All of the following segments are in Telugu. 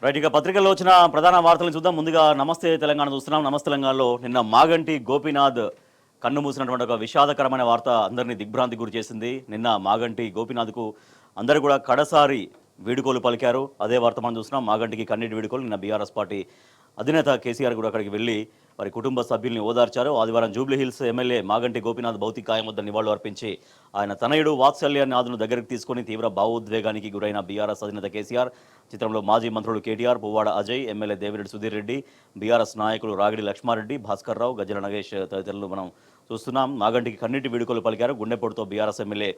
రైట్. ఇక పత్రికల్లో వచ్చిన ప్రధాన వార్తలను చూద్దాం. ముందుగా నమస్తే తెలంగాణ చూస్తున్నాం. నమస్తే తెలంగాణలో నిన్న మాగంటి గోపీనాథ్ కన్ను మూసినటువంటి ఒక విషాదకరమైన వార్త అందరినీ దిగ్భ్రాంతి గురి చేసింది. నిన్న మాగంటి గోపీనాథ్కు అందరూ కూడా కడసారి వీడుకోలు పలికారు. అదే వార్త మనం చూస్తున్నాం. మాగంటికి కన్నీటి వీడుకోలు. నిన్న బీఆర్ఎస్ పార్టీ అధినేత కేసీఆర్ కూడా అక్కడికి వెళ్ళి వారి కుటుంబ సభ్యుల్ని ఓదార్చారు. ఆదివారం జూబ్లీహిల్స్ ఎమ్మెల్యే మాగంటి గోపీనాథ్ భౌతిక కాయం వద్ద నివాళులు అర్పించి ఆయన తనయుడు వాత్సల్యనాథ్ను దగ్గరికి తీసుకుని తీవ్ర భావోద్వేగానికి గురైన బీఆర్ఎస్ అధినేత కేసీఆర్ చిత్రంలో మాజీ మంత్రులు కేటీఆర్, పువ్వాడ అజయ్, ఎమ్మెల్యే దేవిరెడ్డి సుధీర్ రెడ్డి, బీఆర్ఎస్ నాయకులు రాగిడి లక్ష్మారెడ్డి, భాస్కర్ రావు, గజ్జల నగేష్ తదితరులు మనం చూస్తున్నాం. మాగంటికి కన్నీటి వీడుకోలు పలికారు. గుండెపోటుతో బీఆర్ఎస్ ఎమ్మెల్యే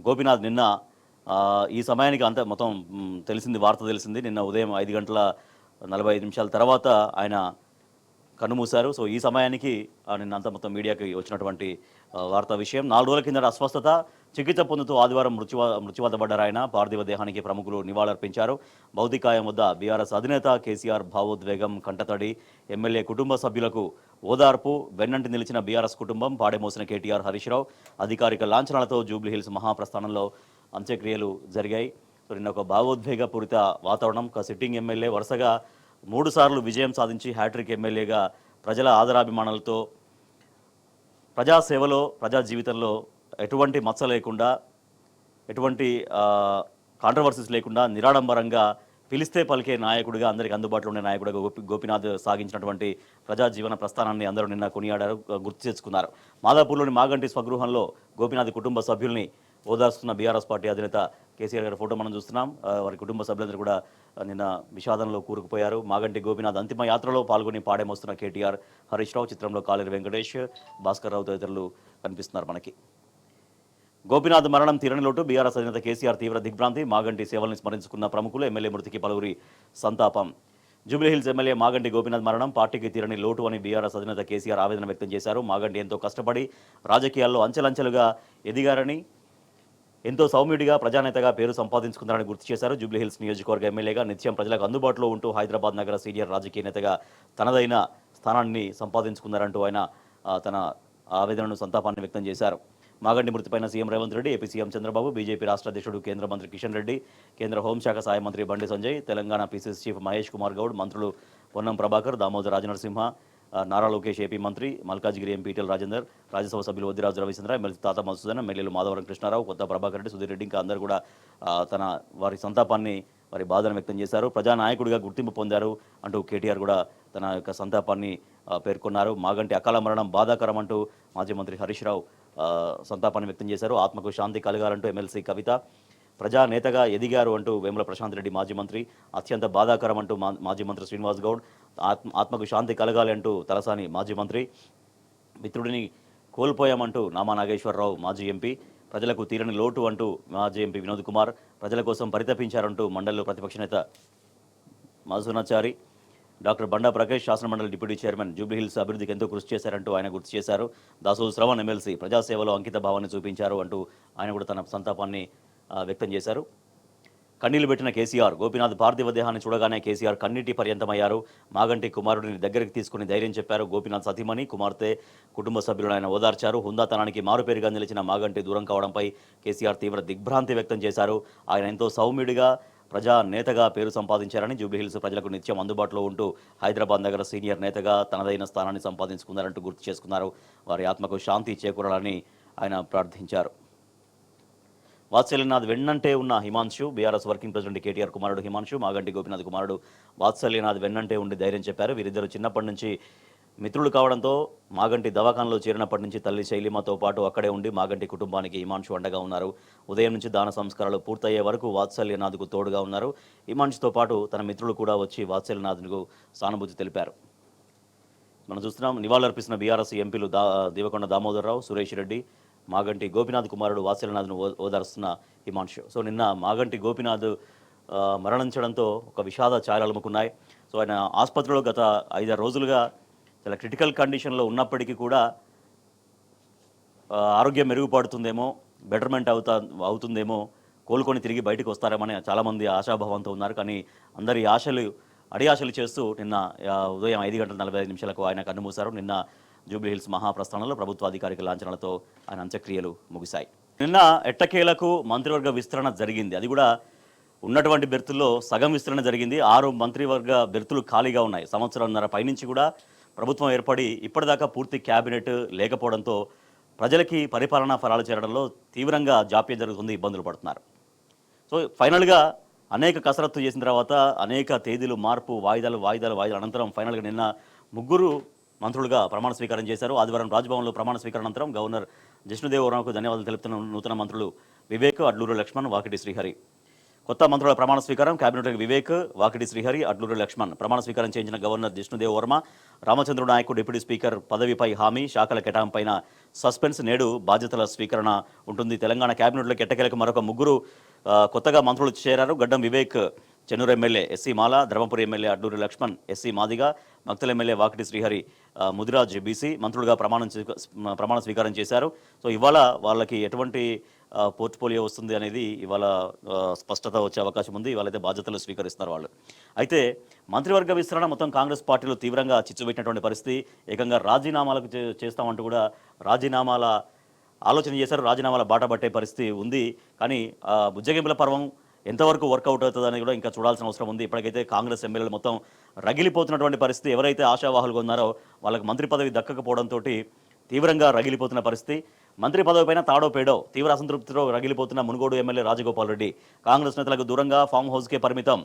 గోపీనాథ్ నిన్న ఈ సమయానికి అంత మొత్తం వార్త తెలిసింది. నిన్న ఉదయం 5:45 తర్వాత ఆయన కన్నుమూశారు. సో ఈ సమయానికి నిన్నంతా మొత్తం మీడియాకి వచ్చినటువంటి వార్తా విషయం. 4 రోజుల కిందట అస్వస్థత, చికిత్స పొందుతూ ఆదివారం మృత్యువాత పడ్డారు ఆయన. పార్థివ దేహానికి ప్రముఖులు నివాళులర్పించారు. భౌతికాయం వద్ద బీఆర్ఎస్ అధినేత కేసీఆర్ భావోద్వేగం, కంటతడి, ఎమ్మెల్యే కుటుంబ సభ్యులకు ఓదార్పు, వెన్నంటి నిలిచిన బీఆర్ఎస్ కుటుంబం, పాడేమోసిన కేటీఆర్, హరీష్ రావు అధికారిక లాంఛనాలతో జూబ్లీహిల్స్ మహాప్రస్థానంలో అంత్యక్రియలు జరిగాయి. సో నిన్న ఒక భావోద్వేగపూరిత వాతావరణం. సిట్టింగ్ ఎమ్మెల్యే వరుసగా 3 సార్లు విజయం సాధించి హ్యాట్రిక్ ఎమ్మెల్యేగా ప్రజల ఆదరాభిమానాలతో ప్రజాసేవలో, ప్రజా జీవితంలో ఎటువంటి మచ్చ లేకుండా, ఎటువంటి కాంట్రవర్సీస్ లేకుండా నిరాడంబరంగా పిలిస్తే పలికే నాయకుడిగా, అందరికీ అందుబాటులో ఉండే నాయకుడిగా గోపీనాథ్ సాగించినటువంటి ప్రజా జీవన ప్రస్థానాన్ని అందరూ నిన్న కొనియాడారు, గుర్తు తెచ్చుకున్నారు. మాదాపూర్లోని మాగంటి స్వగృహంలో గోపీనాథ్ కుటుంబ సభ్యుల్ని ఓదార్స్తున్న బీఆర్ఎస్ పార్టీ అధినేత కేసీఆర్ గారి ఫోటో మనం చూస్తున్నాం. వారి కుటుంబ సభ్యులందరూ కూడా నిన్న విషాదంలో కూరుకుపోయారు. మాగంటి గోపీనాథ్ అంతిమ యాత్రలో పాల్గొని పాడేమోస్తున్న కేటీఆర్, హరీష్ రావు, చిత్రంలో కాలేరు వెంకటేష్, భాస్కర్ రావు తదితరులు కనిపిస్తున్నారు మనకి. గోపీనాథ్ మరణం తీరని లోటు. బీఆర్ఎస్ అధినేత కేసీఆర్ తీవ్ర దిగ్భ్రాంతి. మాగంటి సేవల్ని స్మరించుకున్న ప్రముఖులు, ఎమ్మెల్యే మృతికి పలువురి సంతాపం. జూబ్లీహిల్స్ ఎమ్మెల్యే మాగంటి గోపీనాథ్ మరణం పార్టీకి తీరని లోటు అని బీఆర్ఎస్ అధినేత కేసీఆర్ ఆవేదన వ్యక్తం చేశారు. మాగంటి ఎంతో కష్టపడి రాజకీయాల్లో అంచెలంచెలుగా ఎదిగారని, ఎంతో సౌమ్యుడిగా ప్రజానేతగా పేరు సంపాదించుకున్నారని గుర్తు చేశారు. జూబ్లీహిల్స్ నియోజకవర్గ ఎమ్మెల్యేగా నిత్యం ప్రజలకు అందుబాటులో ఉంటూ హైదరాబాద్ నగర సీనియర్ రాజకీయ నేతగా తనదైన స్థానాన్ని సంపాదించుకున్నారంటూ ఆయన తన ఆవేదనను, సంతాపాన్ని వ్యక్తం చేశారు. మాగంటి మృతిపైన CM Revanth Reddy, AP CM Chandrababu, BJP రాష్ట్ర అధ్యక్షుడు కేంద్ర మంత్రి కిషన్ రెడ్డి, కేంద్ర హోంశాఖ సహాయ మంత్రి బండి సంజయ్, తెలంగాణ పీసీసీ చీఫ్ మహేష్ కుమార్ గౌడ్, మంత్రులు పొన్నం ప్రభాకర్, దామోదర్ రాజనరసింహ, నారా లోకేష్ ఏపీ మంత్రి, మల్కాజ్గిరి ఎంపీ ఈటెల రాజేందర్, రాజ్యసభ సభ్యులు వద్దిరాజు రవిచంద్ర, ఎమ్మెల్సీ తాత మధుసూదన్, ఎమ్మెల్యేలు మాధవరం కృష్ణారావు, కొత్త ప్రభాకర్ రెడ్డి, సుధీర్ రెడ్డి ఇంకా అందరూ కూడా వారి సంతాపాన్ని, వారి బాధను వ్యక్తం చేశారు. ప్రజానాయకుడిగా గుర్తింపు పొందారు అంటూ కేటీఆర్ కూడా తన యొక్క సంతాపాన్ని పేర్కొన్నారు. మాగంటి అకాల మరణం బాధాకరం అంటూ మాజీ మంత్రి హరీష్ రావు సంతాపాన్ని వ్యక్తం చేశారు. ఆత్మకు శాంతి కలగాలంటూ ఎమ్మెల్సీ కవిత, ప్రజానేతగా ఎదిగారు అంటూ వేముల ప్రశాంత్ రెడ్డి మాజీ మంత్రి, అత్యంత బాధాకరం అంటూ మాజీ మంత్రి శ్రీనివాస్ గౌడ్, ఆత్మకు శాంతి కలగాలి అంటూ తలసాని మాజీ మంత్రి, మిత్రుడిని కోల్పోయామంటూ నామా నాగేశ్వరరావు మాజీ ఎంపీ, ప్రజలకు తీరని లోటు అంటూ మాజీ ఎంపీ వినోద్ కుమార్, ప్రజల కోసం పరితపించారంటూ మండలిలో ప్రతిపక్ష నేత మధుసూనాచారి, డాక్టర్ బండా ప్రకాష్ శాసనమండలి డిప్యూటీ చైర్మన్, జూబ్లీహిల్స్ అభివృద్ధికి ఎంతో కృషి చేశారంటూ ఆయన గుర్తు చేశారు. దాసోజు శ్రవణ్ ఎమ్మెల్సీ ప్రజాసేవలో అంకిత భావాన్ని చూపించారు అంటూ ఆయన కూడా తన సంతాపాన్ని వ్యక్తం చేశారు. కన్నీళ్లు పెట్టిన కేసీఆర్, గోపీనాథ్ పార్థివ దేహాన్ని చూడగానే కేసీఆర్ కన్నీటి పర్యంతమయ్యారు. మాగంటి కుమారుడిని దగ్గరికి తీసుకుని ధైర్యం చెప్పారు. గోపీనాథ్ సతీమణి, కుమార్తె, కుటుంబ సభ్యులను ఆయన ఓదార్చారు. హుందాతనానికి మారుపేరుగా నిలిచిన మాగంటి దూరం కావడంపై కేసీఆర్ తీవ్ర దిగ్భ్రాంతి వ్యక్తం చేశారు. ఆయన ఎంతో సౌమ్యుడిగా, ప్రజా నేతగా పేరు సంపాదించారని, జూబ్లీహిల్స్ ప్రజలకు నిత్యం అందుబాటులో ఉంటూ హైదరాబాద్ నగర సీనియర్ నేతగా తనదైన స్థానాన్ని సంపాదించుకున్నారంటూ గుర్తు చేసుకున్నారు. వారి ఆత్మకు శాంతి చేకూరాలని ఆయన ప్రార్థించారు. వాత్సల్యనాథ్ వెన్నంటే ఉన్న Himanshu, BRS working president KTR కుమారుడు హిమాంశు, మాగంటి గోపీనాథ్ కుమారుడు వాత్సల్యనాథ్ వెన్నంటే ఉండి ధైర్యం చెప్పారు. వీరిద్దరూ చిన్నప్పటి నుంచి మిత్రులు కావడంతో మాగంటి దవాఖానలో చేరినప్పటి నుంచి తల్లి శైలిమతో పాటు అక్కడే ఉండి మాగంటి కుటుంబానికి హిమాంశు అండగా ఉన్నారు. ఉదయం నుంచి దాన సంస్కారాలు పూర్తయ్యే వరకు వాత్సల్యనాథ్కు తోడుగా ఉన్నారు. హిమాంశుతో పాటు తన మిత్రులు కూడా వచ్చి వాత్సల్యనాథ్కు సానుభూతి తెలిపారు. మనం చూస్తున్నాం. నివాళులర్పిస్తున్న బీఆర్ఎస్ ఎంపీలు దేవకొండ దామోదర్ రావు, సురేష్ రెడ్డి, మాగంటి గోపీనాథ్ కుమారుడు వాత్సల్యనాథ్ను ఓదారుస్తున్న హిమాంశు. సో నిన్న మాగంటి గోపీనాథ్ మరణించడంతో ఒక విషాద ఛాయలు అలుముకున్నాయి. సో ఆయన ఆసుపత్రిలో గత 5-6 రోజులుగా చాలా క్రిటికల్ కండిషన్లో ఉన్నప్పటికీ కూడా ఆరోగ్యం మెరుగుపడుతుందేమో, బెటర్మెంట్ అవుతుందేమో, కోలుకొని తిరిగి బయటకు వస్తారేమని చాలామంది ఆశాభావంతో ఉన్నారు. కానీ అందరి అడియాశలు చేస్తూ నిన్న ఉదయం 5:45 ఆయన కన్నుమూశారు. నిన్న జూబ్లీహిల్స్ మహాప్రస్థానంలో ప్రభుత్వ అధికారిక లాంఛనాలతో ఆయన అంత్యక్రియలు ముగిశాయి. నిన్న ఎట్టకేలకు మంత్రివర్గ విస్తరణ జరిగింది. అది కూడా ఉన్నటువంటి బెర్తుల్లో సగం విస్తరణ జరిగింది. 6 మంత్రివర్గ బెర్తులు ఖాళీగా ఉన్నాయి. సంవత్సరంన్నర పైనుంచి కూడా ప్రభుత్వం ఏర్పడి ఇప్పటిదాకా పూర్తి క్యాబినెట్ లేకపోవడంతో ప్రజలకి పరిపాలనా ఫలాలు చేరడంలో తీవ్రంగా జాప్యం జరుగుతుంది, ఇబ్బందులు పడుతున్నారు. సో ఫైనల్గా అనేక కసరత్తు చేసిన తర్వాత అనేక తేదీలు మార్పు, వాయిదాలు అనంతరం ఫైనల్గా నిన్న ముగ్గురు మంత్రులుగా ప్రమాణ స్వీకారం చేశారు. ఆదివారం రాజ్భవన్లో ప్రమాణ స్వీకారం అనంతరం గవర్నర్ జిష్ణుదేవ్ వర్మకు ధన్యవాదాలు తెలుపుతున్న నూతన మంత్రులు వివేక్, అడ్లూరు లక్ష్మణ్, వాకిటి శ్రీహరి. కొత్త మంత్రుల ప్రమాణ స్వీకారం కేబినెట్ వివేక్, వాకిటి శ్రీహరి, అడ్లూరు లక్ష్మణ్. ప్రమాణ స్వీకారం చేయించిన governor Jishnudev Varma, Ramachandra Nayak deputy speaker పదవిపై హామీ, శాఖల కేటాయింపైన సస్పెన్స్. నేడు బాధ్యతల స్వీకరణ ఉంటుంది. తెలంగాణ కేబినెట్లో ఎట్టకేలకు మరొక ముగ్గురు కొత్తగా మంత్రులు చేరారు. Gaddam Vivek Chennur MLA SC Mala, Dharmapuri MLA Adluri Laxman SC Madiga, Makthal MLA Vakiti Srihari Mudiraj BC మంత్రులుగా ప్రమాణ స్వీకారం చేశారు. సో ఇవాళ వాళ్ళకి ఎటువంటి పోర్ట్ఫోలియో వస్తుంది అనేది ఇవాళ స్పష్టత వచ్చే అవకాశం ఉంది. ఇవాళైతే బాధ్యతలు స్వీకరిస్తున్నారు వాళ్ళు. అయితే మంత్రివర్గ విస్తరణ మొత్తం కాంగ్రెస్ పార్టీలో తీవ్రంగా చిచ్చుపెట్టినటువంటి పరిస్థితి. ఏకంగా రాజీనామాలకు చేస్తామంటూ కూడా రాజీనామాల ఆలోచన చేశారు. రాజీనామాల బాట పట్టే పరిస్థితి ఉంది. కానీ బుజ్జగింపుల పర్వం ఎంతవరకు వర్కౌట్ అవుతుందని కూడా ఇంకా చూడాల్సిన అవసరం ఉంది. ఇప్పటికైతే కాంగ్రెస్ ఎమ్మెల్యేలు మొత్తం రగిలిపోతున్నటువంటి పరిస్థితి. ఎవరైతే ఆశావాహులుగా ఉన్నారో వాళ్ళకి మంత్రి పదవి దక్కకపోవడంతో తీవ్రంగా రగిలిపోతున్న పరిస్థితి. మంత్రి పదవి పైన తాడో పేడో తీవ్ర అసంతృప్తితో రగిలిపోతున్న మునుగోడు ఎమ్మెల్యే రాజగోపాల్ రెడ్డి కాంగ్రెస్ నేతలకు దూరంగా ఫామ్ హౌస్కే పరిమితం,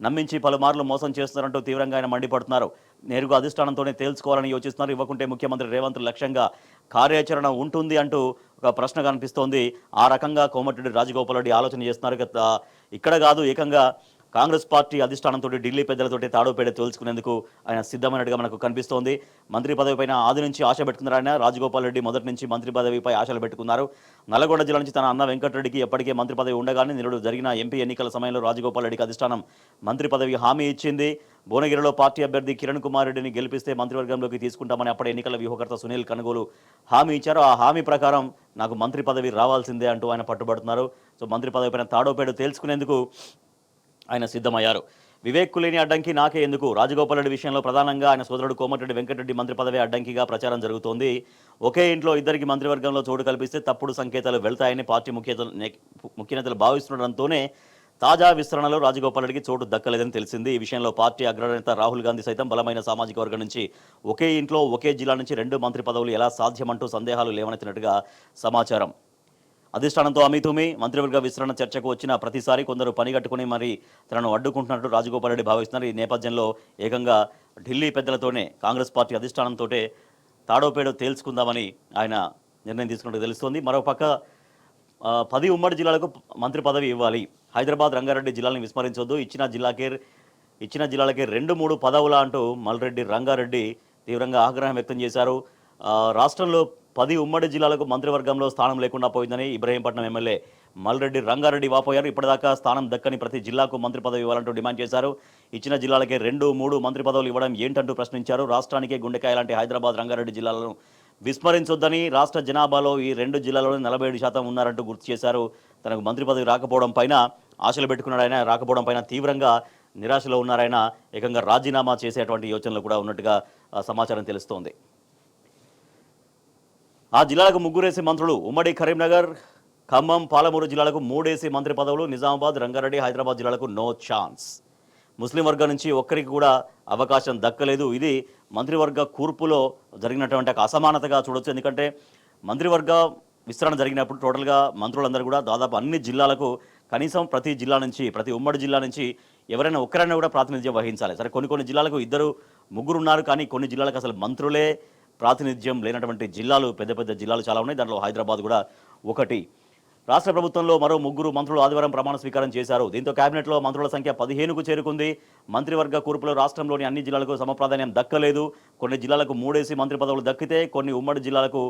నమ్మించి పలుమార్లు మోసం చేస్తున్నారంటూ తీవ్రంగా ఆయన మండిపడుతున్నారు. నేరుగా అధిష్టానంతోనే తేల్చుకోవాలని యోచిస్తున్నారు. ఇవ్వకుంటే ముఖ్యమంత్రి రేవంత్ లక్ష్యంగా కార్యాచరణ ఉంటుంది అంటూ ఒక ప్రశ్న కనిపిస్తోంది. ఆ రకంగా కోమటిరెడ్డి రాజగోపాల్ రెడ్డి ఆలోచన చేస్తున్నారు. ఇక్కడ కాదు, ఏకంగా కాంగ్రెస్ పార్టీ అధిష్టానంతో ఢిల్లీ పెద్దలతోటి తాడోపేడ తేల్చుకునేందుకు ఆయన సిద్ధమైనట్టుగా మనకు కనిపిస్తోంది. మంత్రి పదవిపైన ఆది నుంచి ఆశ పెట్టుకున్నారు ఆయన. రాజగోపాల్ రెడ్డి మొదటి నుంచి మంత్రి పదవిపై ఆశలు పెట్టుకున్నారు. నల్లగొండ జిల్లా నుంచి తన అన్న వెంకటరెడ్డికి ఎప్పటికే మంత్రి పదవి ఉండగానే నిరుడు జరిగిన ఎంపీ ఎన్నికల సమయంలో రాజగోపాల్ రెడ్డికి అధిష్టానం మంత్రి పదవి హామీ ఇచ్చింది. భువనగిరిలో పార్టీ అభ్యర్థి కిరణ్ కుమార్ రెడ్డిని గెలిపిస్తే మంత్రివర్గంలోకి తీసుకుంటామని అప్పటి ఎన్నికల వ్యూహకర్త సునీల్ కనుగోలు హామీ ఇచ్చారు. ఆ హామీ ప్రకారం నాకు మంత్రి పదవి రావాల్సిందే అంటూ ఆయన పట్టుబడుతున్నారు. సో మంత్రి పదవిపైన తాడోపేడు తేల్చుకునేందుకు ఆయన సిద్ధమయ్యారు. వివేక్కు లేని అడ్డంకి నాకే ఎందుకు? రాజగోపాల్ రెడ్డి విషయంలో ప్రధానంగా ఆయన సోదరుడు కోమటిరెడ్డి వెంకటరెడ్డి మంత్రి పదవి అడ్డంకిగా ప్రచారం జరుగుతోంది. ఒకే ఇంట్లో ఇద్దరికి మంత్రివర్గంలో చోటు కల్పిస్తే తప్పుడు సంకేతాలు వెళ్తాయని పార్టీ ముఖ్య నేతలు భావిస్తుండటంతోనే తాజా విస్తరణలో రాజగోపాల్ రెడ్డికి చోటు దక్కలేదని తెలిసింది. ఈ విషయంలో పార్టీ అగ్రనేత రాహుల్ గాంధీ సైతం బలమైన సామాజిక వర్గం నుంచి ఒకే ఇంట్లో ఒకే జిల్లా నుంచి 2 మంత్రి పదవులు ఎలా సాధ్యమంటూ సందేహాలు లేవనెత్తినట్టుగా సమాచారం. అధిష్టానంతో అమితుమి మంత్రివర్గ విస్తరణ చర్చకు వచ్చిన ప్రతిసారి కొందరు పనిగట్టుకుని మరి తనను అడ్డుకుంటున్నట్టు రాజగోపాల్ రెడ్డి భావిస్తున్నారు. ఈ నేపథ్యంలో ఏకంగా ఢిల్లీ పెద్దలతోనే కాంగ్రెస్ పార్టీ అధిష్టానంతో తాడోపేడో తేల్చుకుందామని ఆయన నిర్ణయం తీసుకున్నట్టు తెలుస్తోంది. మరోపక్క 10 ఉమ్మడి జిల్లాలకు మంత్రి పదవి ఇవ్వాలి. హైదరాబాద్, రంగారెడ్డి జిల్లాలను విస్మరించొద్దు. ఇచ్చిన జిల్లాలకే 2-3 పదవులా అంటూ మల్రెడ్డి రంగారెడ్డి తీవ్రంగా ఆగ్రహం వ్యక్తం చేశారు. రాష్ట్రంలో 10 ఉమ్మడి జిల్లాలకు మంత్రివర్గంలో స్థానం లేకుండా పోయిందని ఇబ్రహీంపట్నం ఎమ్మెల్యే మల్రెడ్డి రంగారెడ్డి వాపోయారు. ఇప్పటిదాకా స్థానం దక్కని ప్రతి జిల్లాకు మంత్రి పదవి ఇవ్వాలంటూ డిమాండ్ చేశారు. ఇచ్చిన జిల్లాలకే 2-3 మంత్రి పదవులు ఇవ్వడం ఏంటంటూ ప్రశ్నించారు. రాష్ట్రానికే గుండెకాయ లాంటి హైదరాబాద్, రంగారెడ్డి జిల్లాలను విస్మరించొద్దని, రాష్ట్ర జనాభాలో ఈ 2 జిల్లాలోనే 47% ఉన్నారంటూ గుర్తు చేశారు. తనకు మంత్రి పదవి రాకపోవడం పైన ఆశలు పెట్టుకున్నాడు ఆయన. రాకపోవడం పైన తీవ్రంగా నిరాశలో ఉన్నారాయన. ఏకంగా రాజీనామా చేసేటువంటి యోచనలు కూడా ఉన్నట్టుగా సమాచారం తెలుస్తోంది. ఆ జిల్లాలకు 3 మంత్రులు. ఉమ్మడి కరీంనగర్, ఖమ్మం, పాలమూరు జిల్లాలకు 3 మంత్రి పదవులు. నిజామాబాద్, రంగారెడ్డి, హైదరాబాద్ జిల్లాలకు నో ఛాన్స్. ముస్లిం వర్గం నుంచి ఒక్కరికి కూడా అవకాశం దక్కలేదు. ఇది మంత్రివర్గ కూర్పులో జరిగినటువంటి ఒక అసమానతగా చూడొచ్చు. ఎందుకంటే మంత్రివర్గ విస్తరణ జరిగినప్పుడు టోటల్గా మంత్రులందరూ కూడా దాదాపు అన్ని జిల్లాలకు కనీసం ప్రతి జిల్లా నుంచి, ప్రతి ఉమ్మడి జిల్లా నుంచి ఎవరైనా ఒక్కరైనా కూడా ప్రాతినిధ్యం వహించాలి. సరే, కొన్ని జిల్లాలకు 2-3 ఉన్నారు. కానీ కొన్ని జిల్లాలకు అసలు మంత్రులే ప్రాతినిధ్యం లేనటువంటి జిల్లాలు, పెద్ద జిల్లాలు చాలా ఉన్నాయి. దాంట్లో హైదరాబాద్ కూడా ఒకటి. రాష్ట్ర ప్రభుత్వంలో మరో 3 మంత్రులు ఆదివారం ప్రమాణ స్వీకారం చేశారు. దీంతో కేబినెట్లో మంత్రుల సంఖ్య 15కు చేరుకుంది. మంత్రివర్గ కూర్పులో రాష్ట్రంలోని అన్ని జిల్లాలకు సమప్రాధాన్యం దక్కలేదు. కొన్ని జిల్లాలకు 3 మంత్రి పదవులు దక్కితే కొన్ని ఉమ్మడి జిల్లాలకు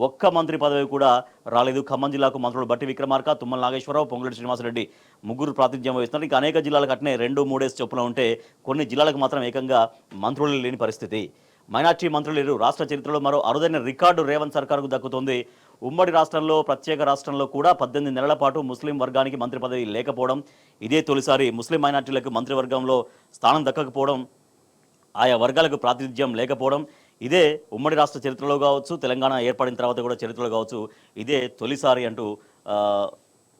ఒక్క మంత్రి పదవి కూడా రాలేదు. ఖమ్మం జిల్లాకు మంత్రులు బట్టి విక్రమార్క, తుమ్మల నాగేశ్వరరావు, పొంగులేటి శ్రీనివాసరెడ్డి ముగ్గురు ప్రాతినిధ్యం వహిస్తున్నారు. ఇంకా అనేక జిల్లాలకు అట్నే 2-3 చొప్పున ఉంటే కొన్ని జిల్లాలకు మాత్రం ఏకంగా మంత్రులు లేని పరిస్థితి. మైనార్టీ మంత్రులు లేరు. రాష్ట్ర చరిత్రలో మరో అరుదైన రికార్డు రేవంత్ సర్కారుకు దక్కుతోంది. ఉమ్మడి రాష్ట్రంలో, ప్రత్యేక రాష్ట్రంలో కూడా 18 నెలల పాటు ముస్లిం వర్గానికి మంత్రి పదవి లేకపోవడం ఇదే తొలిసారి. ముస్లిం మైనార్టీలకు మంత్రివర్గంలో స్థానం దక్కకపోవడం, ఆయా వర్గాలకు ప్రాతినిధ్యం లేకపోవడం ఇదే ఉమ్మడి రాష్ట్ర చరిత్రలో కావచ్చు, తెలంగాణ ఏర్పడిన తర్వాత కూడా చరిత్రలో కావచ్చు, ఇదే తొలిసారి అంటూ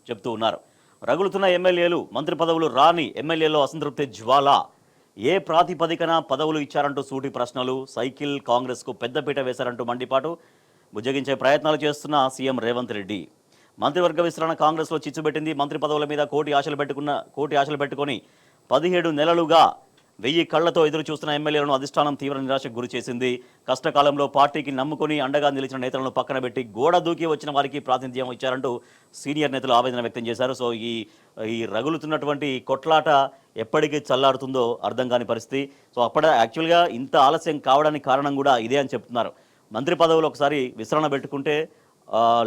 చెప్తూ ఉన్నారు. రగులుతున్న ఎమ్మెల్యేలు, మంత్రి పదవులు రాని ఎమ్మెల్యేలో అసంతృప్తి జ్వాల. ఏ ప్రాతిపదికన పదవులు ఇచ్చారంటూ సూటి ప్రశ్నలు. సైకిల్ కాంగ్రెస్కు పెద్దపీట వేశారంటూ మండిపాటు. బుజ్జగించే ప్రయత్నాలు చేస్తున్న సీఎం రేవంత్ రెడ్డి. మంత్రివర్గ విస్తరణ కాంగ్రెస్లో చిచ్చుబెట్టింది. మంత్రి పదవుల మీద కోటి ఆశలు పెట్టుకొని 17 నెలలుగా 1000 కళ్లతో ఎదురు చూస్తున్న ఎమ్మెల్యేలను అధిష్టానం తీవ్ర నిరాశకు గురి చేసింది. కష్టకాలంలో పార్టీకి నమ్ముకుని అండగా నిలిచిన నేతలను పక్కన పెట్టి గోడ దూకి వచ్చిన వారికి ప్రాతినిధ్యం ఇచ్చారంటూ సీనియర్ నేతలు ఆవేదన వ్యక్తం చేశారు. సో ఈ రగులుతున్నటువంటి కొట్లాట ఎప్పటికీ చల్లారుతుందో అర్థం కాని పరిస్థితి. సో యాక్చువల్గా ఇంత ఆలస్యం కావడానికి కారణం కూడా ఇదే అని చెప్తున్నారు. మంత్రి పదవులు ఒకసారి విస్తరణ పెట్టుకుంటే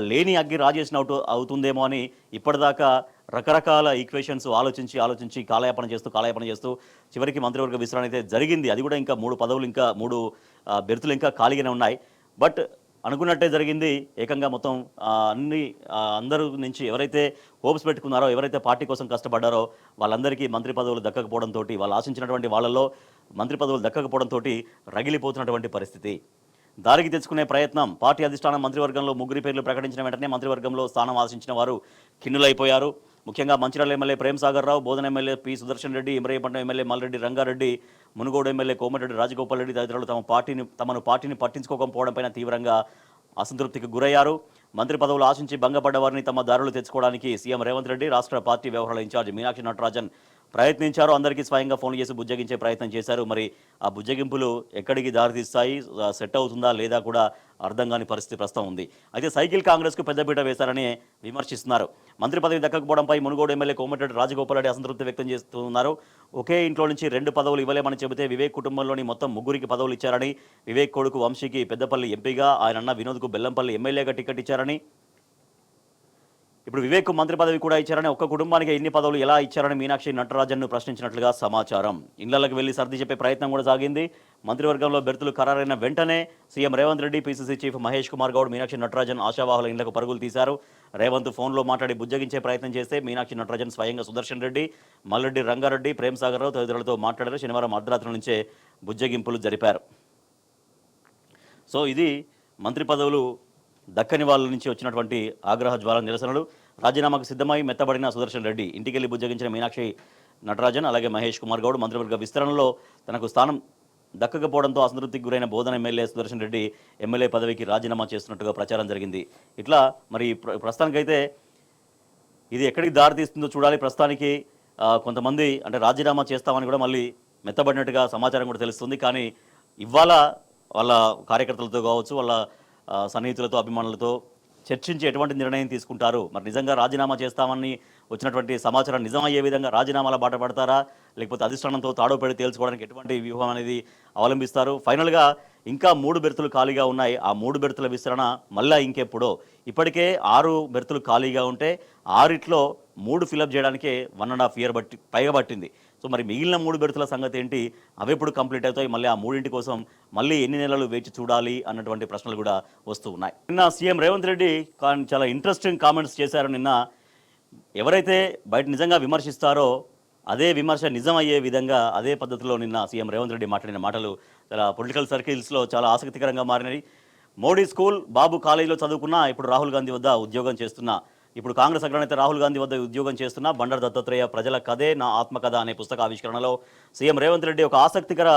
లేని అగ్గి రాజేసిన అవుతుందేమో అని ఇప్పటిదాకా రకరకాల ఈక్వేషన్స్ ఆలోచించి కాలయాపన చేస్తూ చివరికి మంత్రివర్గ విస్తరణ అయితే జరిగింది. అది కూడా ఇంకా 3 పదవులు, ఇంకా 3 బెర్తులు ఇంకా ఖాళీగానే ఉన్నాయి. బట్ అనుకున్నట్టే జరిగింది. ఏకంగా మొత్తం అందరూ నుంచి ఎవరైతే హోప్స్ పెట్టుకున్నారో, ఎవరైతే పార్టీ కోసం కష్టపడ్డారో వాళ్ళందరికీ మంత్రి పదవులు దక్కకపోవడంతో, వాళ్ళు ఆశించినటువంటి వాళ్ళల్లో మంత్రి పదవులు దక్కకపోవడంతో రగిలిపోతున్నటువంటి పరిస్థితి. దారికి తెచ్చుకునే ప్రయత్నం. పార్టీ అధిష్టానం మంత్రివర్గంలో 3 పేర్లు ప్రకటించిన వెంటనే మంత్రివర్గంలో స్థానం ఆశించిన వారు కిన్నులైపోయారు. ముఖ్యంగా Mancherial MLA Prem Sagar Rao, Bodhan MLA P Sudarshan Reddy, Ibrahimpatnam MLA Malreddy Rangareddy, Munugode MLA Komatireddy Rajagopal Reddy తదితరులు తమను పార్టీని పట్టించుకోకపోవడంపైన తీవ్రంగా అసంతృప్తికి గురయ్యారు. మంత్రి పదవులు ఆశించి భంగపడ్డ వారిని తమ దారులు తెచ్చుకోవడానికి సీఎం రేవంత్ రెడ్డి, రాష్ట్ర పార్టీ వ్యవహారాల ఇన్ఛార్జ్ మీనాక్షి నటరాజన్ ప్రయత్నించారు. అందరికీ స్వయంగా ఫోన్ చేసి బుజ్జగించే ప్రయత్నం చేశారు. మరి ఆ బుజ్జగింపులు ఎక్కడికి దారితీస్తాయి, సెట్ అవుతుందా లేదా కూడా అర్థం కాని పరిస్థితి ప్రస్తుతం ఉంది. అయితే సైకిల్ కాంగ్రెస్కు పెద్దపీట వేశారని విమర్శిస్తున్నారు. మంత్రి పదవి దక్కకపోవడంపై మునుగోడు ఎమ్మెల్యే కోమటిరెడ్డి రాజగోపాల్ రెడ్డి అసంతృప్తి వ్యక్తం చేస్తున్నారు. ఒకే ఇంట్లో నుంచి 2 పదవులు ఇవ్వలేమని చెబితే వివేక్ కుటుంబంలోని మొత్తం 3కి పదవులు ఇచ్చారని, వివేక్ కొడుకు వంశీకి పెద్దపల్లి ఎంపీగా, ఆయన అన్న వినోద్కు బెల్లంపల్లి ఎమ్మెల్యేగా టికెట్ ఇచ్చారని, ఇప్పుడు వివేక్ మంత్రి పదవి కూడా ఇచ్చారని, ఒక్క కుటుంబానికి ఇన్ని పదవులు ఎలా ఇచ్చారని మీనాక్షి నటరాజన్ను ప్రశ్నించినట్లుగా సమాచారం. ఇళ్లకు వెళ్లి సర్ది చెప్పే ప్రయత్నం కూడా సాగింది. మంత్రివర్గంలో బెర్తులు ఖరారైన వెంటనే CM Revanth Reddy, PCC chief Mahesh Kumar Goud, Meenakshi Natarajan ఆశావాహుల ఇళ్లకు పరుగులు తీశారు. రేవంత్ ఫోన్లో మాట్లాడి బుజ్జగించే ప్రయత్నం చేస్తే మీనాక్షి నటరాజన్ స్వయంగా సుదర్శన్ రెడ్డి, మల్లెడ్డి రంగారెడ్డి, ప్రేమ్ సాగర్ రావు తదితరులతో మాట్లాడారు. శనివారం అర్ధరాత్రి నుంచే బుజ్జగింపులు జరిపారు. సో ఇది మంత్రి పదవులు దక్కని వాళ్ళ నుంచి వచ్చినటువంటి ఆగ్రహ జ్వాల నిరసనలు. రాజీనామాకు సిద్ధమై మెత్తబడిన సుదర్శన్ రెడ్డి, ఇంటికెళ్లి బుజ్జగించిన మీనాక్షి నటరాజన్, అలాగే మహేష్ కుమార్ గౌడ్ మంత్రివర్గ విస్తరణలో తనకు స్థానం దక్కకపోవడంతో అసంతృప్తికి గురైన బోధన ఎమ్మెల్యే సుదర్శన్ రెడ్డి ఎమ్మెల్యే పదవికి రాజీనామా చేస్తున్నట్టుగా ప్రచారం జరిగింది. ఇట్లా మరి ప్రస్తుతానికైతే ఇది ఎక్కడికి దారితీస్తుందో చూడాలి. ప్రస్తుతానికి కొంతమంది అంటే రాజీనామా చేస్తామని కూడా మళ్ళీ మెత్తబడినట్టుగా సమాచారం కూడా తెలుస్తుంది. కానీ ఇవాళ వాళ్ళ కార్యకర్తలతో కావచ్చు, వాళ్ళ సన్నిహితులతో, అభిమానులతో చర్చించి ఎటువంటి నిర్ణయం తీసుకుంటారు, మరి నిజంగా రాజీనామా చేస్తామని వచ్చినటువంటి సమాచారం నిజమయ్యే విధంగా రాజీనామాల బాట పడతారా, లేకపోతే అధిష్టానంతో తాడో పెడి తేల్చుకోవడానికి ఎటువంటి వ్యూహం అనేది అవలంబిస్తారు. ఫైనల్గా ఇంకా 3 బెర్తులు ఖాళీగా ఉన్నాయి. ఆ 3 బెర్తుల విస్తరణ మళ్ళీ ఇంకెప్పుడో. ఇప్పటికే 6 బెర్తులు ఖాళీగా ఉంటే 6లో 3 ఫిలప్ చేయడానికే 1.5 year పైగా పట్టింది. సో మరి మిగిలిన 3 బెర్తుల సంగతి ఏంటి, అవి ఎప్పుడు కంప్లీట్ అవుతాయి, మళ్ళీ ఆ 3 కోసం మళ్ళీ ఎన్ని నెలలు వేచి చూడాలి అన్నటువంటి ప్రశ్నలు కూడా వస్తూ ఉన్నాయి. నిన్న సీఎం రేవంత్ రెడ్డి చాలా ఇంట్రెస్టింగ్ కామెంట్స్ చేశారు. నిన్న ఎవరైతే బయట నిజంగా విమర్శిస్తారో అదే విమర్శ నిజమయ్యే విధంగా అదే పద్ధతిలో నిన్న సీఎం రేవంత్ రెడ్డి మాట్లాడిన మాటలు చాలా పొలిటికల్ సర్కిల్స్లో చాలా ఆసక్తికరంగా మారినాయి. మోడీ స్కూల్, బాబు కాలేజీలో చదువుకున్నా, ఇప్పుడు రాహుల్ గాంధీ వద్ద ఉద్యోగం చేస్తున్నా, ఇప్పుడు కాంగ్రెస్ అగ్రనేత రాహుల్ గాంధీ వద్ద ఉద్యోగం చేస్తున్న బండారు దత్తాత్రేయ ప్రజల కథే నా ఆత్మకథ అనే పుస్తక ఆవిష్కరణలో సీఎం రేవంత్ రెడ్డి ఒక ఆసక్తికర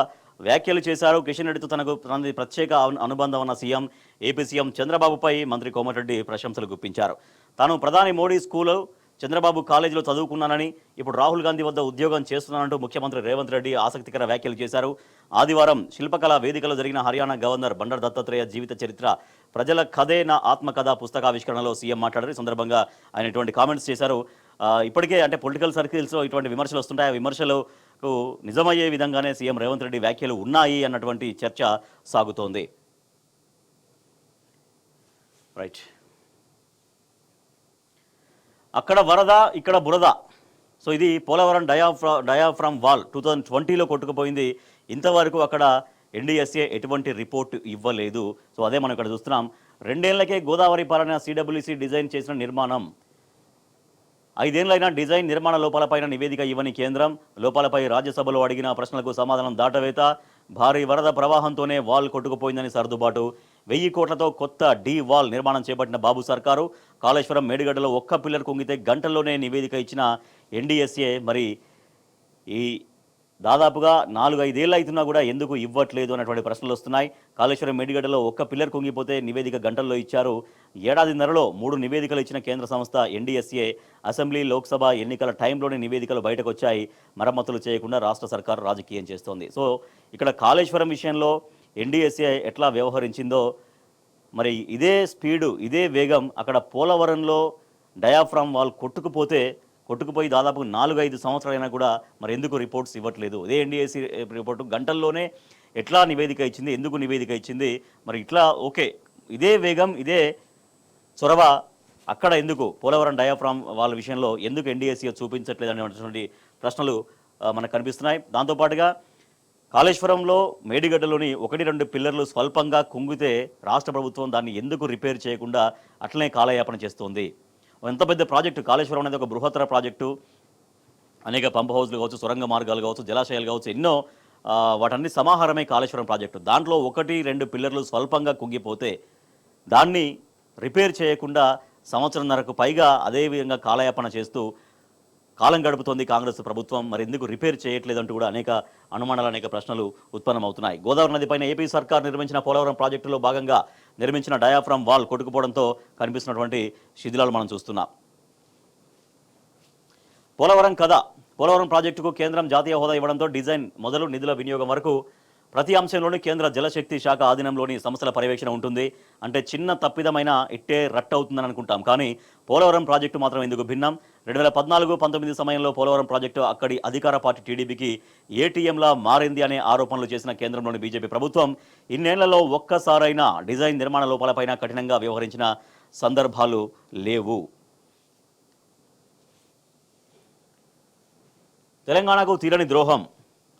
వ్యాఖ్యలు చేశారు. కిషన్ రెడ్డితో తనది ప్రత్యేక అనుబంధం ఉన్న సీఎం ఏపీ సీఎం చంద్రబాబుపై మంత్రి కోమటిరెడ్డి ప్రశంసలు గుప్పించారు. తాను ప్రధాని మోడీ స్కూలు, చంద్రబాబు కాలేజీలో చదువుకున్నానని, ఇప్పుడు రాహుల్ గాంధీ వద్ద ఉద్యోగం చేస్తున్నానంటూ ముఖ్యమంత్రి రేవంత్ రెడ్డి ఆసక్తికర వ్యాఖ్యలు చేశారు. ఆదివారం శిల్పకళా వేదికలో జరిగిన హర్యానా గవర్నర్ బండారు దత్తాత్రేయ జీవిత చరిత్ర ప్రజల కథే నా ఆత్మకథ పుస్తకావిష్కరణలో సీఎం మాట్లాడారు. ఈ సందర్భంగా ఆయన ఇటువంటి కామెంట్స్ చేశారు. ఇప్పటికే అంటే పొలిటికల్ సర్కిల్స్లో ఇటువంటి విమర్శలు వస్తుంటాయి. ఆ విమర్శలకు నిజమయ్యే విధంగానే సీఎం రేవంత్ రెడ్డి వ్యాఖ్యలు ఉన్నాయి అన్నటువంటి చర్చ సాగుతోంది. రైట్, అక్కడ వరద, ఇక్కడ బురద. సో ఇది పోలవరం డయాఫ్రామ్ వాల్ 2020లో కొట్టుకుపోయింది. ఇంతవరకు అక్కడ ఎన్డీఎస్ఏ ఎటువంటి రిపోర్ట్ ఇవ్వలేదు. సో అదే మనం ఇక్కడ చూస్తున్నాం. 2 ఏళ్లకే గోదావరి పాలన సిడబ్ల్యూసీ డిజైన్ చేసిన నిర్మాణం. 5 ఏళ్లైనా డిజైన్ నిర్మాణ లోపాలపైన నివేదిక ఇవ్వని కేంద్రం. లోపాలపై రాజ్యసభలో అడిగిన ప్రశ్నలకు సమాధానం దాటవేత. భారీ వరద ప్రవాహంతోనే వాల్ కొట్టుకుపోయిందని సర్దుబాటు. 1000 కోట్లతో కొత్త డీ వాల్ నిర్మాణం చేపట్టిన బాబు సర్కారు కాళేశ్వరం మేడిగడ్డలో ఒక్క పిల్లర్ కుంగితే గంటల్లోనే నివేదిక ఇచ్చిన ఎన్డీఎస్ఏ మరి ఈ దాదాపుగా 4-5 ఏళ్ళు అవుతున్నా కూడా ఎందుకు ఇవ్వట్లేదు అన్నటువంటి ప్రశ్నలు వస్తున్నాయి. కాళేశ్వరం మేడిగడ్డలో ఒక్క పిల్లర్ కుంగిపోతే నివేదిక గంటల్లో ఇచ్చారు. ఏడాదిన్నరలో 3 నివేదికలు ఇచ్చిన కేంద్ర సంస్థ ఎన్డీఎస్ఏ అసెంబ్లీ లోక్సభ ఎన్నికల టైంలోనే నివేదికలు బయటకు వచ్చాయి. మరమ్మతులు చేయకుండా రాష్ట్ర సర్కారు రాజకీయం చేస్తోంది. సో ఇక్కడ కాళేశ్వరం విషయంలో ఎన్డీఎస్ఏ ఎట్లా వ్యవహరించిందో మరి ఇదే స్పీడు ఇదే వేగం అక్కడ పోలవరంలో డయాఫ్రామ్ వాల్ కొట్టుకుపోయి దాదాపు 4-5 సంవత్సరాలైనా కూడా మరి ఎందుకు రిపోర్ట్స్ ఇవ్వట్లేదు? ఇదే ఎన్డీఎస్సీ రిపోర్టు గంటల్లోనే ఎట్లా నివేదిక ఇచ్చింది, ఎందుకు నివేదిక ఇచ్చింది? మరి ఇట్లా ఓకే, ఇదే వేగం ఇదే చొరవ అక్కడ ఎందుకు పోలవరం డయాఫ్రామ్ వాళ్ళ విషయంలో ఎందుకు ఎన్డీఎస్సీ చూపించట్లేదు అనేటువంటి ప్రశ్నలు మనకు కనిపిస్తున్నాయి. దాంతోపాటుగా కాళేశ్వరంలో మేడిగడ్డలోని 1-2 పిల్లర్లు స్వల్పంగా కుంగితే రాష్ట్ర ప్రభుత్వం దాన్ని ఎందుకు రిపేర్ చేయకుండా అట్లనే కాలయాపన చేస్తోంది? ఎంత పెద్ద ప్రాజెక్టు కాళేశ్వరం అనేది ఒక బృహత్తర ప్రాజెక్టు. అనేక పంప్ హౌస్లు కావచ్చు, సొరంగ మార్గాలు కావచ్చు, జలాశయాలు కావచ్చు, ఎన్నో వాటన్ని సమాహారమే కాళేశ్వరం ప్రాజెక్టు. దాంట్లో 1-2 పిల్లర్లు స్వల్పంగా కుంగిపోతే దాన్ని రిపేర్ చేయకుండా సంవత్సరంన్నరకు పైగా అదే విధంగా కాలయాపన చేస్తూ కాలం గడుపుతోంది కాంగ్రెస్ ప్రభుత్వం. మరి ఎందుకు రిపేర్ చేయట్లేదంటూ కూడా అనేక అనుమానాలు, అనేక ప్రశ్నలు ఉత్పన్నమవుతున్నాయి. గోదావరి నదిపైన ఏపీ సర్కార్ నిర్మించిన పోలవరం ప్రాజెక్టులో భాగంగా నిర్మించిన డయాఫ్రామ్ వాల్ కొట్టుకుపోవడంతో కనిపిస్తున్నటువంటి శిథిలాలు మనం చూస్తున్నాం. పోలవరం ప్రాజెక్టుకు కేంద్రం జాతీయ హోదా ఇవ్వడంతో డిజైన్ మొదలు నిధుల వినియోగం వరకు ప్రతి అంశంలోనూ కేంద్ర జలశక్తి శాఖ ఆధీనంలోని సంస్థల పర్యవేక్షణ ఉంటుంది. అంటే చిన్న తప్పిదమైన ఇట్టే రట్టవుతుందని అనుకుంటాం, కానీ పోలవరం ప్రాజెక్టు మాత్రం ఎందుకు భిన్నం? 2014-19 సమయంలో పోలవరం ప్రాజెక్టు అక్కడి అధికార పార్టీ టీడీపీకి ఏటీఎంలా మారింది అనే ఆరోపణలు చేసిన కేంద్రంలోని బీజేపీ ప్రభుత్వం ఇన్నేళ్లలో ఒక్కసారైనా డిజైన్ నిర్మాణ లోపాలపైన కఠినంగా వ్యవహరించిన సందర్భాలు లేవు. తెలంగాణకు తీరని ద్రోహం.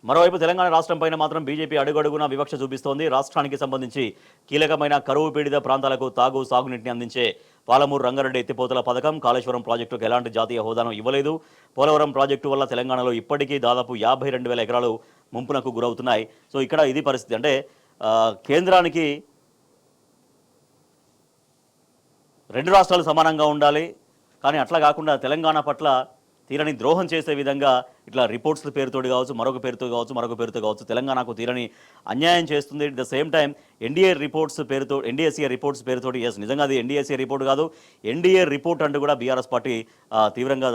మరోవైపు తెలంగాణ రాష్ట్రంపైన మాత్రం బీజేపీ అడుగడుగునా వివక్ష చూపిస్తోంది. రాష్ట్రానికి సంబంధించి కీలకమైన కరువు పీడిత ప్రాంతాలకు సాగునీటిని అందించే పాలమూరు రంగారెడ్డి ఎత్తిపోతల పథకం, కాళేశ్వరం ప్రాజెక్టుకు ఎలాంటి జాతీయ హోదాను ఇవ్వలేదు. పోలవరం ప్రాజెక్టు వల్ల తెలంగాణలో ఇప్పటికీ దాదాపు 52,000 ఎకరాలు ముంపునకు గురవుతున్నాయి. సో ఇక్కడ ఇది పరిస్థితి. అంటే కేంద్రానికి 2 రాష్ట్రాలు సమానంగా ఉండాలి, కానీ అట్లా కాకుండా తెలంగాణ పట్ల తీరని ద్రోహం చేసే విధంగా ఇట్లా రిపోర్ట్స్ పేరుతోటి కావచ్చు, మరొక పేరుతో కావచ్చు తెలంగాణకు తీరని అన్యాయం చేస్తుంది. At the same time NDSA reports పేరుతోటి నిజంగా అది ఎన్డీఎస్ఏ రిపోర్ట్ కాదు, ఎన్డీఏ రిపోర్ట్ అంటూ కూడా బీఆర్ఎస్ పార్టీ తీవ్రంగా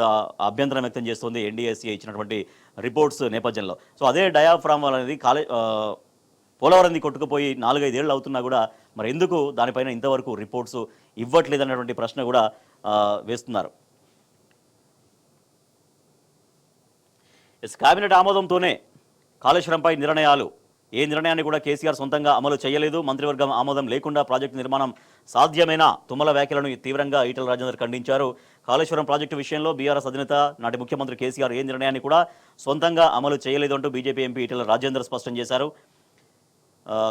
అభ్యంతరం వ్యక్తం చేస్తుంది ఎన్డీఎస్ఏ ఇచ్చినటువంటి రిపోర్ట్స్ నేపథ్యంలో. సో అదే డయాఫ్రామ్ అనేది పోలవరంది కొట్టుకుపోయి 4-5 ఏళ్ళు అవుతున్నా కూడా మరి ఎందుకు దానిపైన ఇంతవరకు రిపోర్ట్స్ ఇవ్వట్లేదన్నటువంటి ప్రశ్న కూడా వేస్తున్నారు. కేబినెట్ ఆమోదంతోనే కాళేశ్వరంపై నిర్ణయాలు. ఏ నిర్ణయాన్ని కూడా కేసీఆర్ సొంతంగా అమలు చేయలేదు. మంత్రివర్గం ఆమోదం లేకుండా ప్రాజెక్టు నిర్మాణం సాధ్యమేనా? తుమ్మల వ్యాఖ్యలను తీవ్రంగా ఈటెల రాజేందర్ ఖండించారు. కాళేశ్వరం ప్రాజెక్టు విషయంలో బీఆర్ఎస్ అధినేత నాటి ముఖ్యమంత్రి కేసీఆర్ ఏ నిర్ణయాన్ని కూడా సొంతంగా అమలు చేయలేదు అంటూ బీజేపీ ఎంపీ ఈటెల రాజేందర్ స్పష్టం చేశారు.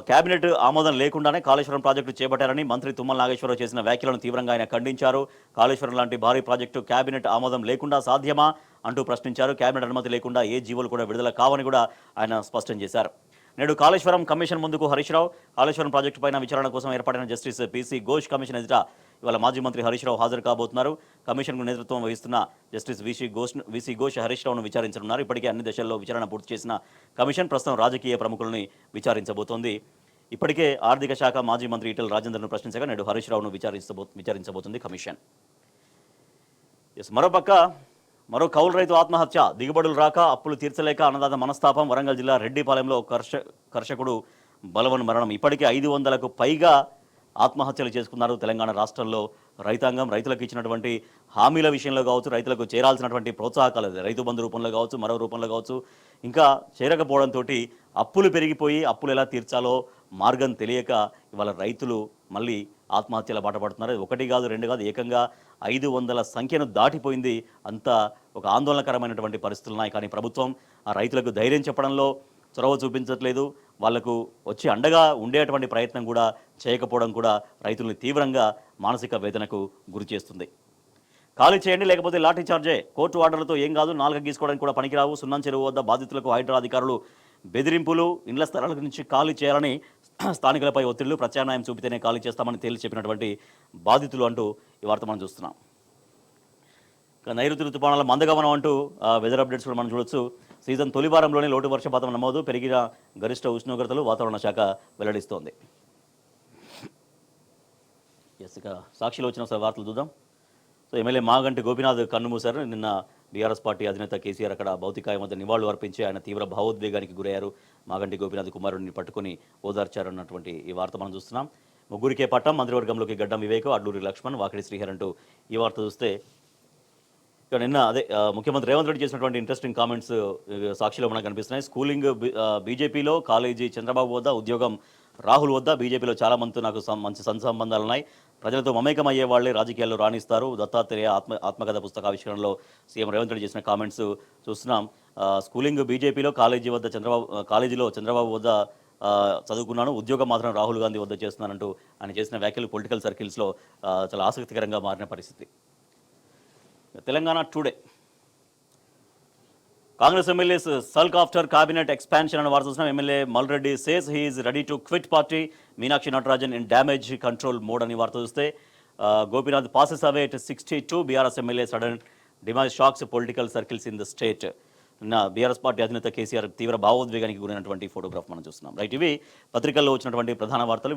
కేబినెట్ ఆమోదం లేకుండానే కాళేశ్వరం ప్రాజెక్టు చేపట్టారని మంత్రి తుమ్మల నాగేశ్వరరావు చేసిన వ్యాఖ్యలను తీవ్రంగా ఆయన ఖండించారు. కాళేశ్వరం లాంటి భారీ ప్రాజెక్టు కేబినెట్ ఆమోదం లేకుండా సాధ్యమా అంటూ ప్రశ్నించారు. కేబినెట్ అనుమతి లేకుండా ఏ జీవోలు కూడా విడుదల కావని కూడా ఆయన స్పష్టం చేశారు. నేడు కాళేశ్వరం కమిషన్ ముందుకు హరీష్ రావు. కాళేశ్వరం ప్రాజెక్టుపైన విచారణ కోసం ఏర్పాటైన జస్టిస్ పీసీ ఘోష్ కమిషన్ ఎదుట ఇవాళ మాజీ మంత్రి హరీష్ రావు హాజరు కాబోతున్నారు. కమిషన్కు నేతృత్వం వహిస్తున్న జస్టిస్ వీసీ ఘోష్ హరీష్ రావును విచారించనున్నారు. ఇప్పటికే అన్ని దశల్లో విచారణ పూర్తి చేసిన కమిషన్ ప్రస్తుతం రాజకీయ ప్రముఖులని విచారించబోతోంది. ఇప్పటికే ఆర్థిక శాఖ మాజీ మంత్రి ఈటెల రాజేందర్ను ప్రశ్నించగా నేడు హరీష్ రావును విచారించబోతుంది కమిషన్. మరో కౌలు రైతు ఆత్మహత్య. దిగుబడులు రాక అప్పులు తీర్చలేక అన్నదాత మనస్తాపం. వరంగల్ జిల్లా రెడ్డిపాలెంలో కర్షకుడు బలవన్ మరణం. ఇప్పటికే 500కు పైగా ఆత్మహత్యలు చేసుకున్నారు తెలంగాణ రాష్ట్రంలో రైతాంగం. రైతులకు ఇచ్చినటువంటి హామీల విషయంలో కావచ్చు, రైతులకు చేరాల్సినటువంటి ప్రోత్సాహకాలు రైతు బంధు రూపంలో కావచ్చు, మరో రూపంలో కావచ్చు, ఇంకా చేరకపోవడంతో అప్పులు పెరిగిపోయి అప్పులు ఎలా తీర్చాలో మార్గం తెలియక ఇవాళ రైతులు మళ్ళీ ఆత్మహత్యల బాట పడుతున్నారు. 1 కాదు 2 కాదు, ఏకంగా 500 సంఖ్యను దాటిపోయింది. అంత ఒక ఆందోళనకరమైనటువంటి పరిస్థితులు ఉన్నాయి. కానీ ప్రభుత్వం ఆ రైతులకు ధైర్యం చెప్పడంలో చొరవ చూపించట్లేదు. వాళ్లకు వచ్చి అండగా ఉండేటువంటి ప్రయత్నం కూడా చేయకపోవడం కూడా రైతుల్ని తీవ్రంగా మానసిక వేదనకు గురి చేస్తుంది. ఖాళీ చేయండి లేకపోతే లాఠీ చార్జే. కోర్టు ఆర్డర్లతో ఏం కాదు, 4 గీసుకోవడానికి కూడా పనికిరావు. సున్నం చెరువు వద్ద బాధితులకు హైడ్రా అధికారులు బెదిరింపులు. ఇండ్ల స్థలాల నుంచి ఖాళీ చేయాలని స్థానికులపై ఒత్తిళ్లు ప్రత్యామ్నాయం చూపితేనే ఖాళీ చేస్తామని తేల్చి చెప్పినటువంటి బాధితులు అంటూ ఈ వార్త మనం చూస్తున్నాం. ఇక నైరుతి ఋతుపవనాల మందగమనం అంటూ వెదర్ అప్డేట్స్ కూడా మనం చూడొచ్చు. సీజన్ తొలి వారంలోనే లోటు వర్షపాతం నమోదు, పెరిగిన గరిష్ట ఉష్ణోగ్రతలు వాతావరణ శాఖ వెల్లడిస్తోంది. ఇక సాక్షిలో వచ్చిన వార్తలు చూద్దాం. సో ఎమ్మెల్యే మాగంటి గోపీనాథ్ కన్నుమూశారు. నిన్న బీఆర్ఎస్ పార్టీ అధినేత కేసీఆర్ అక్కడ భౌతికాయం వద్ద నివాళులు అర్పించి ఆయన తీవ్ర భావోద్వేగానికి గురయ్యారు. మాగంటి గోపీనాథ్ కుమారుడిని పట్టుకుని ఓదార్చారన్నటువంటి ఈ వార్త మనం చూస్తున్నాం. ముగ్గురికే పట్టం, మంత్రివర్గంలోకి గడ్డం వివేక్, అడ్లూరి లక్ష్మణ్, వాకిడి శ్రీహర్ అంటూ ఈ వార్త చూస్తే ఇక నిన్న ముఖ్యమంత్రి రేవంత్ రెడ్డి చేసినటువంటి ఇంట్రెస్టింగ్ కామెంట్స్ సాక్షిలో మనకు కనిపిస్తున్నాయి. స్కూలింగ్ బీజేపీలో, కాలేజీ చంద్రబాబు వద్ద, ఉద్యోగం రాహుల్ వద్ద, బీజేపీలో చాలా మందితో నాకు మంచి సంబంధాలు ఉన్నాయి, ప్రజలతో మమేకం అయ్యే వాళ్లే రాజకీయాల్లో రాణిస్తారు. దత్తాత్రేయ ఆత్మకథ పుస్తకావిష్కరణలో సీఎం రేవంత్ రెడ్డి చేసిన కామెంట్స్ చూస్తున్నాం. స్కూలింగ్ బీజేపీలో, కాలేజీలో చంద్రబాబు వద్ద చదువుకున్నాను, ఉద్యోగం మాత్రం రాహుల్ గాంధీ వద్ద చేస్తున్నానంటూ ఆయన చేసిన వ్యాఖ్యలు పొలిటికల్ సర్కిల్స్లో చాలా ఆసక్తికరంగా మారిన పరిస్థితి. Telangana today Congress MLAs sulk after cabinet expansion అనే వార్త చూస్తున్నాం. MLA Malreddy says he is ready to quit party, Meenakshi Natarajan in damage control mode అని వార్త చూస్తే Gopinath passes away at 62, BRS MLA sudden demand shocks political circles in the state. నిన్న బీఆర్ఎస్ పార్టీ అధినేత కేసీఆర్ తీవ్ర భావోద్వేగానికి గురైనటువంటి ఫోటోగ్రాఫ్ మనం చూస్తున్నాం. రైట్, ఇవి పత్రికల్లో వచ్చినటువంటి ప్రధాన వార్తలు.